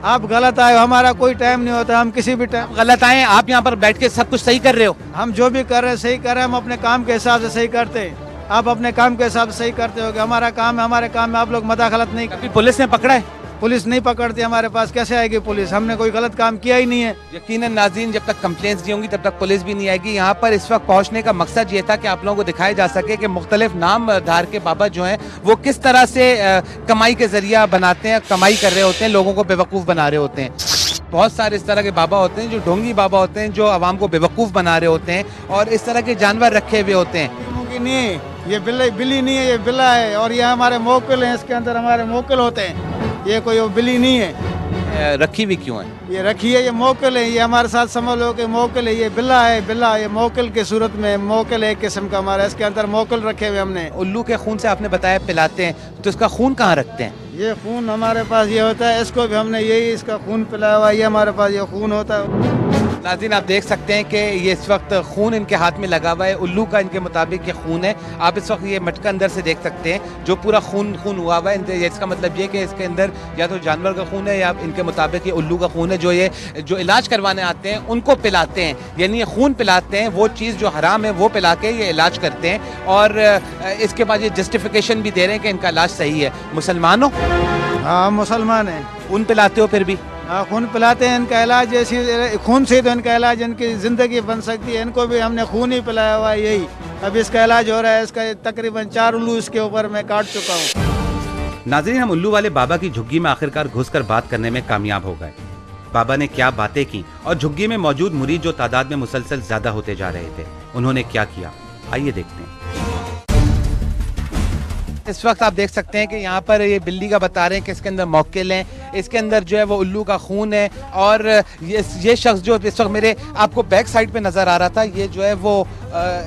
آپ غلط آئے, ہمارا کوئی ٹائم نہیں ہوتا, ہم کسی بھی ٹائم غلط آئے. آپ یہاں پر بیٹھ کے سب کچھ صحیح کر رہے ہو. ہم جو بھی کر رہے ہیں صحیح کر رہے ہیں, ہم اپنے کام کے حساب سے صحیح کرتے ہیں. آپ اپنے کام کے حساب سے صحیح کرتے ہو کہ ہمارا کام ہے, ہمارے کام میں آپ لوگ مداخلت نہیں. کبھی پولیس نے پکڑا ہے؟ پولیس نہیں پکڑتی ہمارے پاس, کیسے آئے گی پولیس؟ ہم نے کوئی غلط کام کیا ہی نہیں ہے. یقیناً ناظرین, جب تک کمپلینٹس نہیں ہوں گی تب تک پولیس بھی نہیں آئے گی. یہاں پر اس وقت پہنچنے کا مقصد یہ تھا کہ آپ لوگوں کو دکھایا جا سکے کہ مختلف نام دھار کے بابا جو ہیں وہ کس طرح سے کمائی کے ذریعہ بناتے ہیں, کمائی کر رہے ہوتے ہیں, لوگوں کو بیوقوف بنا رہے ہوتے ہیں. بہت سارے اس طرح کے بابا ہوتے ہیں جو ڈھونگی بابا ہوتے ہیں, جو عوام کو بیوقوف بنا رہے ہوتے ہیں اور اس طرح کے جانور رکھے ہوئے ہوتے ہیں. نہیں, یہ بلی نہیں ہے, یہ بلا ہے, اور یہ ہمارے موکل ہیں, اس کے اندر ہمارے موکل ہوتے ہیں. یہ کوئی بلی نہیں ہے. رکھی ہوئی کیوں ہے؟ یہ رکھی ہے, یہ موکل ہے, یہ ہمارے ساتھ سمجھ لو کہ موکل ہے. یہ بلا ہے, بلا, یہ موکل کے صورت میں موکل ہے ایک قسم کا ہمارا, اس کے اندر موکل رکھے ہوئے ہم نے. الو کے خون سے آپ نے بتایا پلاتے ہیں, تو اس کا خون کہاں رکھتے ہیں؟ یہ خون ہمارے پاس یہ ہوتا ہے, اس کو بھی ہم نے یہی اس کا خون پلایا ہوا ہے, یہ ہمارے پاس یہ خون ہوتا ہے. ناظرین آپ دیکھ سکتے ہیں کہ یہ اس وقت خون ان کے ہاتھ میں لگا ہوا ہے, الو کا ان کے مطابق یہ خون ہے. آپ اس وقت یہ مٹکا اندر سے دیکھ سکتے ہیں جو پورا خون ہوا ہوا ہے. اس کا مطلب یہ کہ اس کے اندر یا تو جانور کا خون ہے یا ان کے مطابق یہ الو کا خون ہے, جو علاج کروانے آتے ہیں ان کو پلاتے ہیں, یعنی یہ خون پلاتے ہیں, وہ چیز جو حرام ہے وہ پلا کے یہ علاج کرتے ہیں. اور اس کے بعد یہ جسٹیفیکیشن بھی دے رہے ہیں کہ ان کا علاج صحیح ہے. مسلمان ہو؟ ہاں مسلمان ہیں. خون پلاتے ہو پھر بھی؟ ہاں خون پلاتے ہیں. ان کا علاج ایسی خون سے تو ان کا علاج, ان کی زندگی بن سکتی ہے. ان کو بھی ہم نے خون ہی پلایا ہوا ہے یہی. اب اس کا علاج ہو رہا ہے, اس کا تقریباً 4 الو اس کے اوپر میں کاٹ چکا ہوں. ناظرین ہم الو والے بابا کی جھگی میں آخرکار گھس کر بات کرنے میں کامیاب ہو گئے. بابا نے کیا باتیں کی اور جھگی میں موجود مرید جو تعداد میں مسلسل زیادہ ہوتے جا رہے تھے انہوں نے کیا کیا, آئیے دیکھتے ہیں. اس وقت آپ دیکھ سکتے ہیں کہ یہاں پر یہ بلی کا بتا رہے ہیں کہ اس کے اندر موکل ہیں, اس کے اندر جو ہے وہ الو کا خون ہے. اور یہ شخص جو اس وقت میرے آپ کو بیک سائڈ پہ نظر آ رہا تھا, یہ جو ہے وہ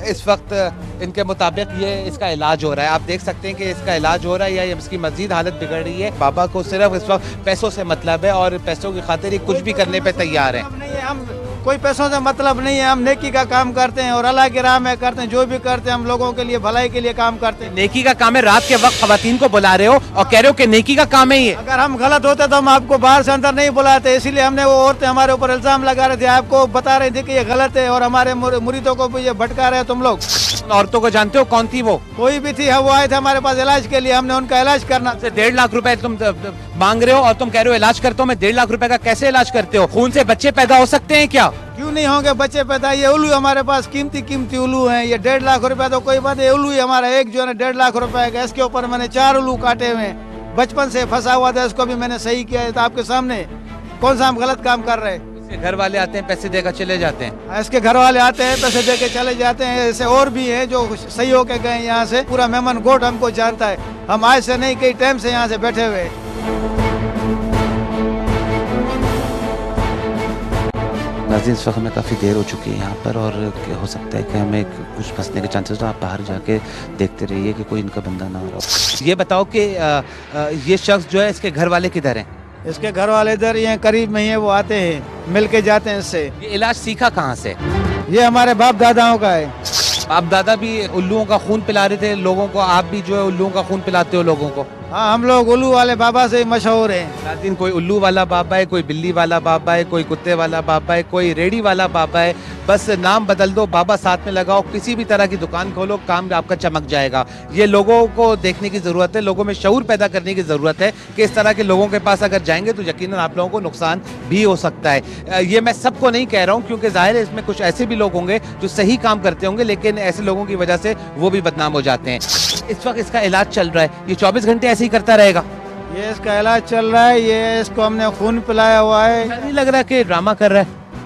اس وقت ان کے مطابق یہ اس کا علاج ہو رہا ہے. آپ دیکھ سکتے ہیں کہ اس کا علاج ہو رہا ہے یا اس کی مزید حالت بگڑ رہی ہے. بابا کو صرف اس وقت پیسوں سے مطلب ہے اور پیسوں کی خاطر ہی کچھ بھی کرنے پہ تیار ہیں. ہم کوئی پیسوں سے مطلب نہیں ہے, ہم نیکی کا کام کرتے ہیں اور اللہ کی راہ میں کرتے ہیں. جو بھی کرتے ہیں ہم لوگوں کے لیے بھلائی کے لیے کام کرتے ہیں. نیکی کا کام ہے, رات کے وقت خواتین کو بلا رہے ہو اور کہہ رہے ہو کہ نیکی کا کام ہے یہ. اگر ہم غلط ہوتے تو ہم آپ کو باہر سے اندر نہیں بلاتے, اسی لیے ہم نے وہ عورتیں ہمارے اوپر الزام لگا رہے تھے, آپ کو بتا رہے تھے کہ یہ غلط ہے اور ہمارے مریدوں کو بھی یہ بھٹکا رہے ہیں تم لوگ. عورتوں کو جانتے ہو کون تھی وہ؟ کوئی بھی تھی, وہ آئے تھے ہمارے پاس علاج کے لیے, ہم نے ان کا علاج کرنا. 1.5 لاکھ روپے تم مانگ رہے ہو اور تم کہہ رہے ہو علاج کرتا ہوں میں. 1.5 لاکھ روپے کا کیسے علاج کرتے ہو؟ خون سے بچے پیدا ہو سکتے ہیں کیا؟ کیوں نہیں ہوں گے بچے پیدا. یہ الو ہمارے پاس قیمتی الو ہیں. یہ 1.5 لاکھ روپے تو کوئی بات ہے, الو ہی ہمارا ایک جو ہے 1.5 لاکھ روپے کا. اس کے اوپر میں نے 4 الو کاٹے ہوئے ہیں, بچپن سے پھنسا ہوا تھا, اس کو بھی میں نے صحیح کیا ہے. تو آپ کے سامنے کون سا ہم غلط کام کر رہے ہیں؟ گھر والے آتے ہیں پیسے دے کر چلے جاتے ہیں. اس کے گھر والے آتے ہیں پیسے دے کے چلے جاتے ہیں. ایسے اور بھی ہیں جو صحیح ہو کے گئے یہاں سے. پورا مہمان گوٹ ہم کو جانتا ہے, ہم آج سے نہیں کئی ٹائم سے یہاں سے بیٹھے ہوئے. ناظرین اس وقت ہمیں کافی دیر ہو چکی ہے یہاں پر اور ہو سکتا ہے کہ ہمیں کچھ پھنسنے کے چانسز, تو آپ باہر جا کے دیکھتے رہیے کہ کوئی ان کا بندہ نہ ہو. یہ بتاؤ کہ یہ شخص جو ہے اس کے گھر والے کدھر ہیں؟ اس کے گھر والے ادھر یہ قریب میں ہی ہیں, وہ آتے ہیں مل کے جاتے ہیں اس سے. یہ علاج سیکھا کہاں سے؟ یہ ہمارے باپ داداؤں کا ہے. باپ دادا بھی الوؤں کا خون پلا رہے تھے لوگوں کو, آپ بھی جو ہے الوؤں کا خون پلاتے ہو لوگوں کو؟ ہاں ہم لوگ الو والے بابا سے مشہور ہیں. ناظرین کوئی الو والا بابا ہے, کوئی بلی والا بابا ہے, کوئی کتے والا بابا ہے, کوئی ریڑھی والا بابا ہے. بس نام بدل دو, بابا ساتھ میں لگاؤ, کسی بھی طرح کی دکان کھولو, کام آپ کا چمک جائے گا. یہ لوگوں کو دیکھنے کی ضرورت ہے, لوگوں میں شعور پیدا کرنے کی ضرورت ہے کہ اس طرح کے لوگوں کے پاس اگر جائیں گے تو یقیناً آپ لوگوں کو نقصان بھی ہو سکتا ہے. یہ میں سب کو نہیں کہہ رہا ہوں کیونکہ ظاہر ہے اس میں کچھ ایسے بھی لوگ ہوں گے جو صحیح کام کرتے ہوں گے, لیکن ایسے لوگوں کی وجہ سے وہ بھی بدنام ہو جاتے ہیں. اس وقت اس کا علاج چل رہا ہے, یہ 24 گھنٹے ایسے ہی کرتا رہے گا؟ یہ اس کا علاج چل رہا ہے. یہ اس کو ہم نے خون پلایا ہوا ہے. نہیں لگ رہا کہ ڈرامہ کر رہا ہے؟